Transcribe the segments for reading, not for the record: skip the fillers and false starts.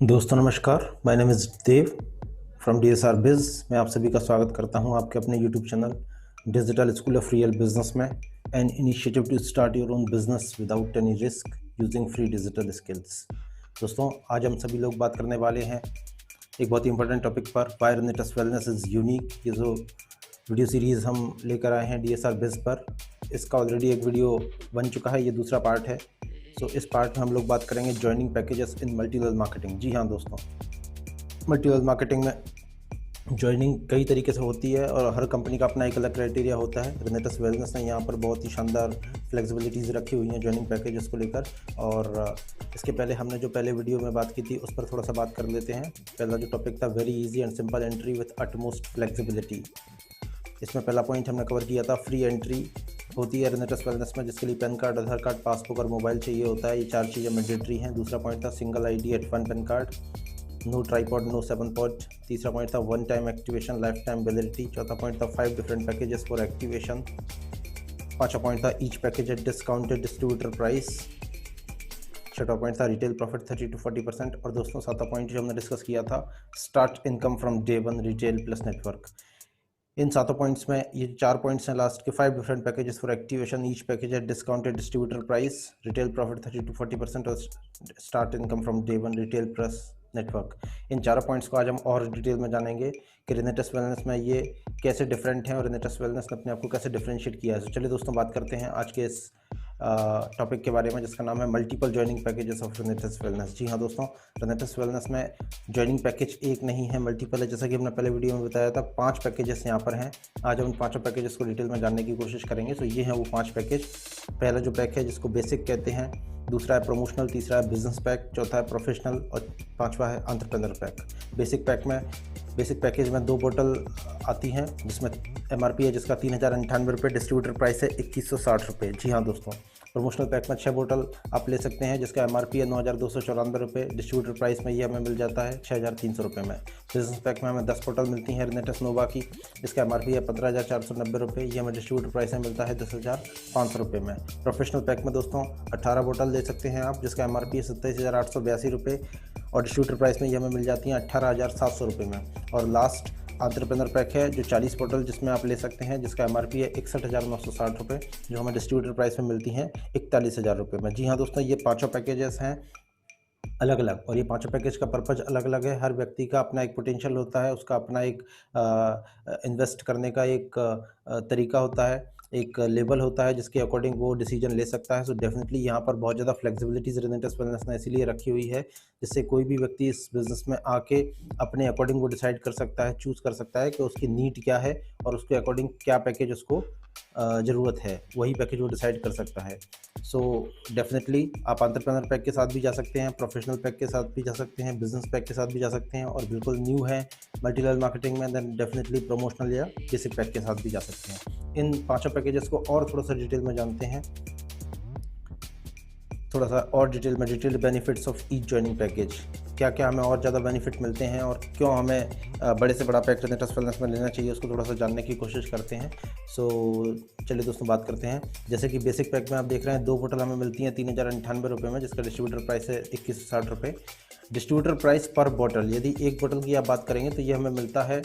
दोस्तों नमस्कार, my name is Dev from DSR biz. मैं आप सभी का स्वागत करता हूं आपके अपने YouTube channel digital school of real business में। An initiative to start your own business without any risk using free digital skills. दोस्तों, आज हम सभी लोग बात करने वाले हैं एक बहुत ही इंपॉर्टेंट टॉपिक पर, why Renatus Wellness is unique. ये जो वीडियो सीरीज़ हम लेकर आए हैं DSR बिज़ पर, इसका ऑलरेडी एक वीडियो बन चुका है, ये दूसरा पार्ट है। सो इस पार्ट में हम लोग बात करेंगे जॉइनिंग पैकेजेस इन मल्टी लेवल मार्केटिंग। जी हाँ दोस्तों, मल्टी लेवल मार्केटिंग में जॉइनिंग कई तरीके से होती है और हर कंपनी का अपना एक अलग क्राइटेरिया होता है। रेनेटस वेलनेस ने यहाँ पर बहुत ही शानदार फ्लेक्सिबिलिटीज़ रखी हुई हैं जॉइनिंग पैकेजेस को लेकर। और इसके पहले हमने जो पहले वीडियो में बात की थी उस पर थोड़ा सा बात कर लेते हैं। पहला जो टॉपिक था, very easy and simple entry with utmost flexibility. इसमें पहला पॉइंट हमने कवर किया था, फ्री एंट्री होती है रेनेटस वेलनेस में, जिसके लिए पैन कार्ड, आधार कार्ड, पासबुक और मोबाइल चाहिए होता है। ये चार चीज़ें मैंडेटरी हैं। दूसरा पॉइंट था, single ID at one PAN card, no tripod, no 7 pod. तीसरा पॉइंट था, one time activation, life time validity. चौथा पॉइंट था, 5 डिफरेंट पैकेजेस फॉर एक्टिवेशन। पाँचवा पॉइंट था, each package at discounted distributor price. छठा पॉइंट था, retail profit 30 to 40%। और दोस्तों, सातवां पॉइंट जो हमने डिस्कस किया था, start income from day one, retail plus network. इन सातों पॉइंट्स में ये चार पॉइंट्स हैं लास्ट के, 5 different packages for activation, each package है discounted distributor price, retail profit 30 to 40% और start income from day one, retail plus network. इन चारों पॉइंट्स को आज हम और डिटेल में जानेंगे कि रेनेटस वेलनेस में ये कैसे डिफरेंट हैं और रेनेटस वेलनेस ने अपने आप को कैसे डिफरेंशिएट किया है। तो चलिए दोस्तों, बात करते हैं आज के इस टॉपिक के बारे में, जिसका नाम है multiple joining packages of Renatus Wellness. जी हाँ दोस्तों, रेनेटस वेलनेस में जॉइनिंग पैकेज एक नहीं है, मल्टीपल है। जैसा कि हमने पहले वीडियो में बताया था, 5 पैकेजेस यहाँ पर हैं। आज हम उन 5 पैकेजेस को डिटेल में जानने की कोशिश करेंगे। तो ये हैं वो 5 पैकेज। पहला जो पैक है जिसको बेसिक कहते हैं, दूसरा है प्रमोशनल, तीसरा है बिजनेस पैक, चौथा है प्रोफेशनल और पांचवा है एंटरप्रेन्योर पैक। बेसिक पैकेज में 2 बोतल आती हैं, जिसमें MRP है जिसका 3098 रुपये, डिस्ट्रीब्यूटर प्राइस है 2160 रुपये। जी हाँ दोस्तों, प्रमोशनल पैक में 6 बोतल आप ले सकते हैं, जिसका MRP है 9294 रुपये, डिस्ट्रीब्यूटर प्राइस में ये हमें मिल जाता है 6300 रुपये में। बिजनेस पैक में हमें 10 बोतल मिलती हैं रेनेटस नोवा की, जिसका MRP है 15490 रुपये, ये हमें डिस्ट्रीब्यूटर प्राइस में मिलता है 10500 रुपये में। प्रोफेशनल पैक में दोस्तों 18 बोतल ले सकते हैं आप, जिसका MRP है 27882 रुपये और डिस्ट्रीब्यूटर प्राइस में ये हमें मिल जाती हैं 18700 रुपये में। और लास्ट एंटरप्रेन्योर पैक है जो 40 बोतल जिसमें आप ले सकते हैं, जिसका MRP है 61,960 रुपये, जो हमें डिस्ट्रीब्यूटर प्राइस में मिलती हैं 41,000 रुपये में। जी हाँ दोस्तों, ये पाँचों पैकेजेस हैं अलग अलग, और ये पाँचों पैकेज का पर्पज़ अलग अलग है। हर व्यक्ति का अपना एक पोटेंशियल होता है, उसका अपना एक इन्वेस्ट करने का एक तरीका होता है, एक लेवल होता है जिसके अकॉर्डिंग वो डिसीजन ले सकता है। सो डेफिनेटली यहाँ पर बहुत ज़्यादा फ्लेक्सिबिलिटीज़ रेनेटस वेलनेस ने इसीलिए रखी हुई है, जिससे कोई भी व्यक्ति इस बिज़नेस में आके अपने अकॉर्डिंग वो डिसाइड कर सकता है, चूज़ कर सकता है कि उसकी नीड क्या है और उसके अकॉर्डिंग क्या पैकेज उसको ज़रूरत है, वही पैकेज वो डिसाइड कर सकता है। सो डेफिनेटली आप एंटरप्रेन्योर पैक के साथ भी जा सकते हैं, प्रोफेशनल पैक के साथ भी जा सकते हैं, बिजनेस पैक के साथ भी जा सकते हैं, और बिल्कुल न्यू है मल्टी लेवल मार्केटिंग में, देन डेफिनेटली प्रमोशनल या बेसिक पैक के साथ भी जा सकते हैं। इन पाँचों पैकेजेस को और थोड़ा सा डिटेल में जानते हैं, थोड़ा सा और डिटेल में, detailed benefits of each joining package. क्या क्या हमें और ज़्यादा बेनिफिट मिलते हैं और क्यों हमें बड़े से बड़ा पैक रेनेटस वेलनेस में लेना चाहिए, उसको थोड़ा सा जानने की कोशिश करते हैं। सो चलिए दोस्तों, बात करते हैं। जैसे कि बेसिक पैक में आप देख रहे हैं 2 बोतल हमें मिलती हैं 3098 रुपये में, जिसका डिस्ट्रीब्यूटर प्राइस है 2160 रुपये। डिस्ट्रीब्यूटर प्राइस पर बोतल, यदि एक बोतल की आप बात करेंगे तो ये हमें मिलता है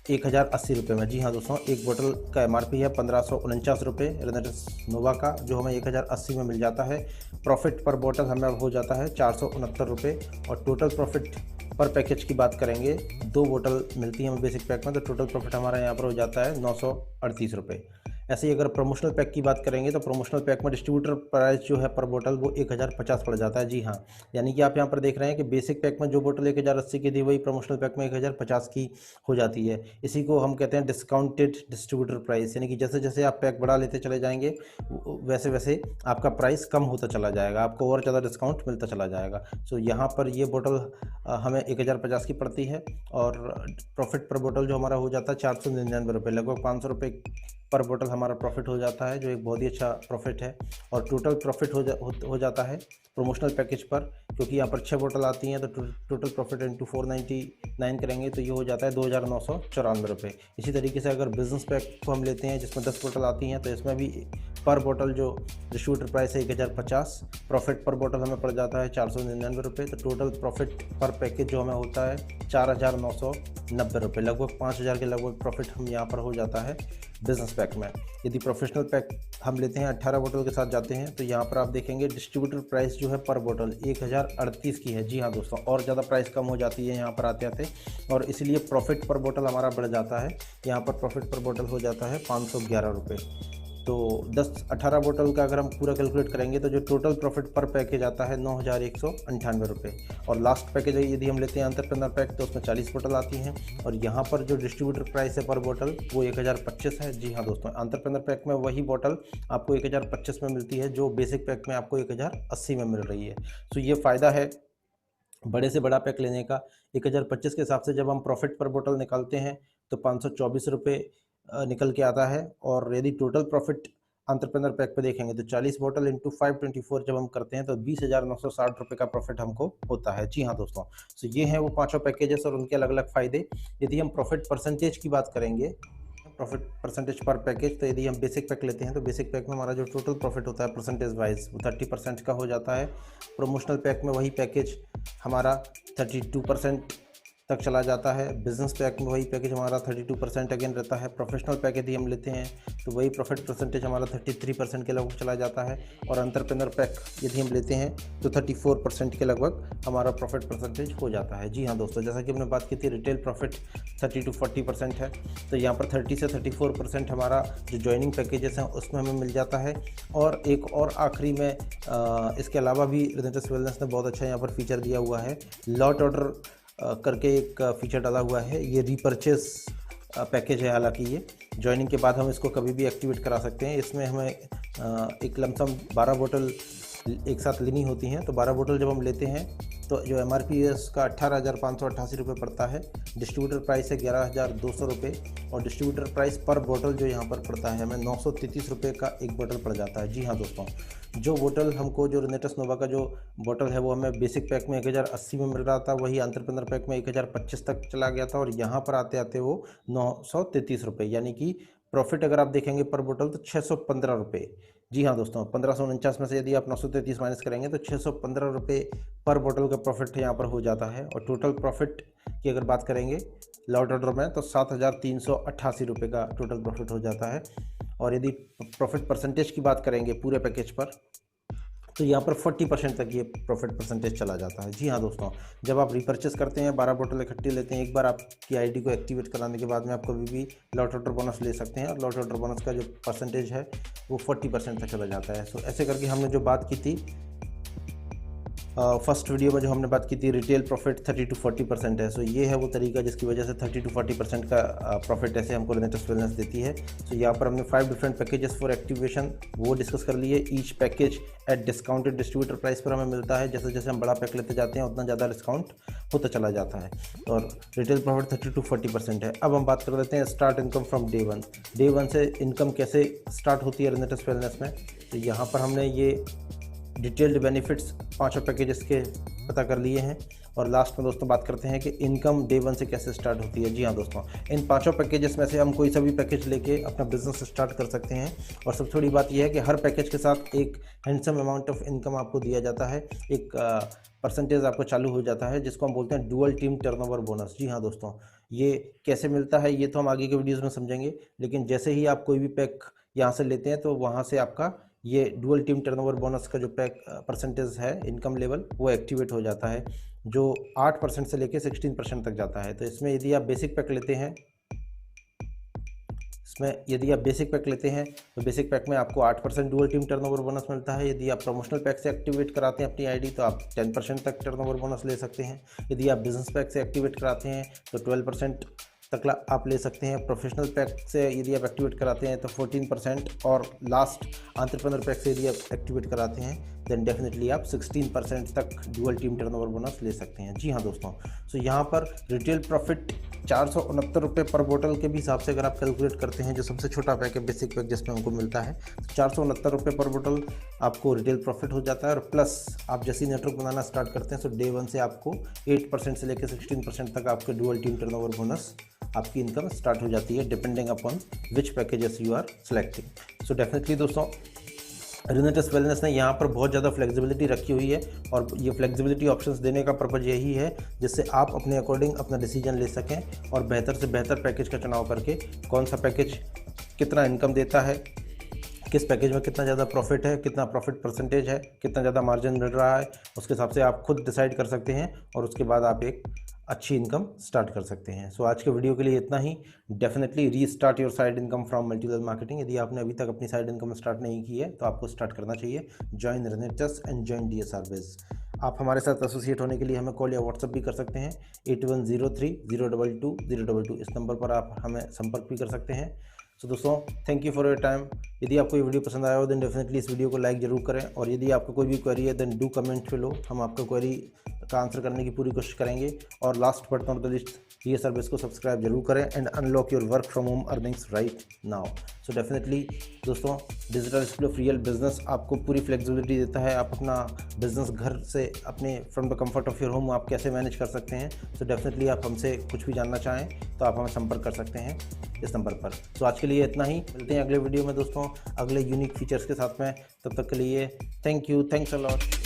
1080 रुपये में। जी हाँ दोस्तों, एक बोतल का MRP है 1549 रुपये रेनेटस नोवा का, जो हमें 1080 में मिल जाता है। प्रॉफिट पर बोतल हमें हो जाता है 469 रुपये, और टोटल प्रॉफिट पर पैकेज की बात करेंगे, 2 बोतल मिलती है हमें बेसिक पैक में, तो टोटल प्रॉफिट हमारा यहाँ पर हो जाता है 938 रुपये। ऐसे ही अगर प्रमोशनल पैक की बात करेंगे तो प्रमोशनल पैक में डिस्ट्रीब्यूटर प्राइस जो है पर बोतल वो 1050 पड़ जाता है। जी हाँ, यानी कि आप यहाँ पर देख रहे हैं कि बेसिक पैक में जो बोतल 1080 की थी, वही प्रमोशनल पैक में 1050 की हो जाती है। इसी को हम कहते हैं डिस्काउंटेड डिस्ट्रीब्यूटर प्राइस, यानी कि जैसे जैसे आप पैक बढ़ा लेते चले जाएंगे वैसे वैसे आपका प्राइस कम होता चला जाएगा, आपको और ज़्यादा डिस्काउंट मिलता चला जाएगा। सो यहाँ पर ये बोतल हमें 1050 की पड़ती है, और प्रॉफिट पर बोतल जो हमारा हो जाता है 499 रुपये, लगभग 500 रुपये पर बोतल हमारा प्रॉफिट हो जाता है, जो एक बहुत ही अच्छा प्रॉफिट है। और टोटल प्रॉफिट हो जाता है प्रमोशनल पैकेज पर, क्योंकि यहाँ पर 6 बोतल आती हैं, तो टोटल प्रॉफिट इंटू 499 करेंगे तो ये हो जाता है 2994 रुपये। इसी तरीके से अगर बिजनेस पैक को हम लेते हैं जिसमें 10 बोतल आती हैं, तो इसमें भी पर बोतल जो डिस्ट्रीब्यूटर प्राइस है 1050, प्रॉफिट पर बोतल हमें पड़ जाता है 499 रुपये। तो टोटल प्रॉफिट पर पैकेज जो हमें होता है 4990 रुपये, लगभग 5000 के लगभग प्रॉफिट हम यहाँ पर हो जाता है बिजनेस पैक में। यदि प्रोफेशनल पैक हम लेते हैं 18 बोतल के साथ जाते हैं तो यहाँ पर आप देखेंगे डिस्ट्रीब्यूटर प्राइस जो है पर बोतल 1038 की है। जी हाँ दोस्तों, और ज़्यादा प्राइस कम हो जाती है यहाँ पर आते आते, और इसलिए प्रॉफिट पर बोतल हमारा बढ़ जाता है। यहाँ पर प्रॉफिट पर बोतल हो जाता है 511 रुपये। तो 10-18 बोतल का अगर हम पूरा कैलकुलेट करेंगे तो जो टोटल प्रॉफिट पर पैकेज आता है 9198 रुपये। और लास्ट पैकेज यदि हम लेते हैं एंटरप्रेन्योर पैक तो उसमें 40 बोतल आती हैं, और यहाँ पर जो डिस्ट्रीब्यूटर प्राइस है पर बोतल वो 1025 है। जी हाँ दोस्तों, एंटरप्रेन्योर पैक में वही बोतल आपको 1025 में मिलती है जो बेसिक पैक में आपको 1080 में मिल रही है। तो ये फ़ायदा है बड़े से बड़ा पैक लेने का। 1025 के हिसाब से जब हम प्रॉफिट पर बोतल निकालते हैं तो 524 रुपये निकल के आता है। और यदि टोटल प्रॉफिट एंटरप्रेन्योर पैक पे देखेंगे तो 40 बोतल इंटू 524 जब हम करते हैं तो 20,960 रुपये का प्रॉफिट हमको होता है। जी हाँ दोस्तों, तो ये हैं वो पांचों पैकेजेस और उनके अलग अलग फ़ायदे। यदि हम प्रॉफिट परसेंटेज की बात करेंगे, प्रॉफिट परसेंटेज पर पैकेज, तो यदि हम बेसिक पैक लेते हैं तो बेसिक पैक में हमारा जो टोटल प्रॉफिट होता है परसेंटेज वाइज वो 30% का हो जाता है। प्रमोशनल पैक में वही पैकेज हमारा 32% तक चला जाता है। बिजनेस पैक में वही पैकेज हमारा 32% अगेन रहता है। प्रोफेशनल पैक यदि हम लेते हैं तो वही प्रॉफिट परसेंटेज हमारा 33% के लगभग चला जाता है। और एंटरप्रेन्योर पैक यदि हम लेते हैं तो 34% के लगभग हमारा प्रॉफिट परसेंटेज हो जाता है। जी हाँ दोस्तों, जैसा कि हमने बात की थी रिटेल प्रॉफिट 30 to 40% है, तो यहाँ पर 30 से 34% हमारा जो ज्वाइनिंग पैकेजेस हैं उसमें हमें मिल जाता है। और एक और आखिरी में इसके अलावा भी रेनेटस वेलनेस ने बहुत अच्छा यहाँ पर फीचर दिया हुआ है, लॉट ऑर्डर करके एक फीचर डाला हुआ है। ये रीपरचेस पैकेज है, हालांकि ये ज्वाइनिंग के बाद हम इसको कभी भी एक्टिवेट करा सकते हैं। इसमें हमें एक लमसम 12 बोतल एक साथ लेनी होती हैं। तो 12 बोतल जब हम लेते हैं तो जो MRP है उसका 18,588 रुपये पड़ता है। डिस्ट्रीब्यूटर प्राइस है 11,200 रुपये, और डिस्ट्रीब्यूटर प्राइस पर बोतल जो यहाँ पर पड़ता है हमें 933 रुपये का एक बोतल पड़ जाता है। जी हाँ दोस्तों, जो बोतल हमको जो रेनेटस नोवा का जो बोतल है वो हमें बेसिक पैक में 1080 में मिल रहा था, वही एंटरप्रेन्योर पैक में 1025 तक चला गया था, और यहाँ पर आते आते वो 933 रुपये, यानी कि प्रॉफिट अगर आप देखेंगे पर बोतल तो 615 रुपये। जी हाँ दोस्तों, 1549 में से यदि आप 933 माइनस करेंगे तो 615 रुपये पर बोतल का प्रॉफिट यहाँ पर हो जाता है। और टोटल प्रॉफिट की अगर बात करेंगे लॉट ऑर्डर में तो 7,388 रुपये का टोटल प्रॉफिट हो जाता है। और यदि प्रॉफिट परसेंटेज की बात करेंगे पूरे पैकेज पर तो यहाँ पर 40% तक ये प्रॉफिट परसेंटेज चला जाता है। जी हाँ दोस्तों, जब आप रिपर्चेस करते हैं 12 बोतल इकट्ठी लेते हैं, एक बार आपकी आईडी को एक्टिवेट कराने के बाद में आप कभी भी लॉट ऑर्डर बोनस ले सकते हैं, और लॉट ऑर्डर बोनस का जो परसेंटेज है वो 40% तक चला जाता है। सो ऐसे करके हमने जो बात की थी फर्स्ट वीडियो में, जो हमने बात की थी रिटेल प्रॉफिट 30 to 40% है। सो ये है वो तरीका जिसकी वजह से 30 to 40% का प्रॉफिट ऐसे हमको रेनेटस वेलनेस देती है। सो यहाँ पर हमने 5 डिफरेंट पैकेजेस फॉर एक्टिवेशन वो डिस्कस कर लिए। Each package at discounted distributor price पर हमें मिलता है। जैसे जैसे हम बड़ा पैक लेते जाते हैं उतना ज़्यादा डिस्काउंट होता चला जाता है, और रिटेल प्रॉफिट 30 to 40% है। अब हम बात कर लेते हैं start income from day one. Day one से इनकम कैसे स्टार्ट होती है रेनेटस वेलनेस में, तो यहाँ पर हमने ये डिटेल्ड बेनिफिट्स पांचों पैकेजेस के पता कर लिए हैं। और लास्ट में दोस्तों बात करते हैं कि इनकम डे वन से कैसे स्टार्ट होती है। जी हाँ दोस्तों, इन पांचों पैकेजेस में से हम कोई सा भी पैकेज लेके अपना बिजनेस स्टार्ट कर सकते हैं। और सबसे बड़ी बात यह है कि हर पैकेज के साथ एक हैंडसम अमाउंट ऑफ इनकम आपको दिया जाता है, एक परसेंटेज आपको चालू हो जाता है जिसको हम बोलते हैं डुअल टीम टर्नओवर बोनस। जी हाँ दोस्तों, ये कैसे मिलता है ये तो हम आगे के वीडियोज़ में समझेंगे, लेकिन जैसे ही आप कोई भी पैक यहाँ से लेते हैं तो वहाँ से आपका ये डुअल टीम टर्नओवर बोनस का जो पैक परसेंटेज है इनकम लेवल वो एक्टिवेट हो जाता है, जो 8% से लेके 16% तक जाता है। तो इसमें यदि आप बेसिक पैक लेते हैं तो बेसिक पैक में आपको 8% डुअल टीम टर्नओवर बोनस मिलता है। यदि आप प्रमोशनल पैक से एक्टिवेट कराते हैं अपनी आईडी तो आप 10% तक टर्नओवर बोनस ले सकते हैं। यदि आप बिजनेस पैक से एक्टिवेट कराते हैं तो 12% तक आप ले सकते हैं। प्रोफेशनल पैक से यदि आप एक्टिवेट कराते हैं तो 14%, और लास्ट एंटरप्रेन्योर पैक से यदि आप एक्टिवेट कराते हैं देन डेफिनेटली आप 16% तक डुअल टीम टर्नओवर बोनस ले सकते हैं। जी हाँ दोस्तों, सो यहाँ पर रिटेल प्रॉफिट 469 रुपये पर बोतल के भी हिसाब से अगर आप कैलकुलेट करते हैं, जो सबसे छोटा पैक है बेसिक पैक जिसमें हमको मिलता है, तो 469 रुपये पर बोतल आपको रिटेल प्रॉफिट हो जाता है। और प्लस आप जैसे ही नेटवर्क बनाना स्टार्ट करते हैं तो डे वन से आपको 8% से लेकर 16% तक आपके डुअल टीम टर्नओवर बोनस आपकी इनकम स्टार्ट हो जाती है depending upon which packages you are selecting. So definitely दोस्तों, रिनेटस वेलनेस ने यहाँ पर बहुत ज़्यादा फ्लेक्सिबिलिटी रखी हुई है, और ये फ्लेक्सिबिलिटी ऑप्शंस देने का पर्पज़ यही है जिससे आप अपने अकॉर्डिंग अपना डिसीजन ले सकें और बेहतर से बेहतर पैकेज का चुनाव करके कौन सा पैकेज कितना इनकम देता है, किस पैकेज में कितना ज़्यादा प्रॉफिट है, कितना प्रॉफिट परसेंटेज है, कितना ज़्यादा मार्जिन मिल रहा है, उसके हिसाब से आप खुद डिसाइड कर सकते हैं और उसके बाद आप एक अच्छी इनकम स्टार्ट कर सकते हैं। सो आज के वीडियो के लिए इतना ही। Definitely restart your side income from multi level marketing. यदि आपने अभी तक अपनी साइड इनकम स्टार्ट नहीं की है तो आपको स्टार्ट करना चाहिए। Join Renatus and join DSR Biz। आप हमारे साथ एसोसिएट होने के लिए हमें कॉल या व्हाट्सअप भी कर सकते हैं 8103-022-022। इस नंबर पर आप हमें संपर्क भी कर सकते हैं। सो दोस्तों, thank you for your time. यदि आपको ये वीडियो पसंद आया हो देन डेफिनेटली इस वीडियो को लाइक जरूर करें, और यदि आपको कोई भी क्वेरी है देन डू कमेंट बिलो। हम आपका क्वेरी का आंसर करने की पूरी कोशिश करेंगे। और last but not the list, DSR Biz को सब्सक्राइब जरूर करें and unlock your work from home earnings right now. So definitely दोस्तों, digital school of real business आपको पूरी फ्लेक्सिबिलिटी देता है। आप अपना बिजनेस घर से अपने from the comfort of your home आप कैसे मैनेज कर सकते हैं। सो डेफिनेटली आप हमसे कुछ भी जानना चाहें तो आप हमें संपर्क कर सकते हैं इस नंबर पर। सो आज के लिए इतना ही। मिलते हैं अगले वीडियो में दोस्तों, अगले यूनिक फीचर्स के साथ में। तब तक के लिए thank you, thanks a lot.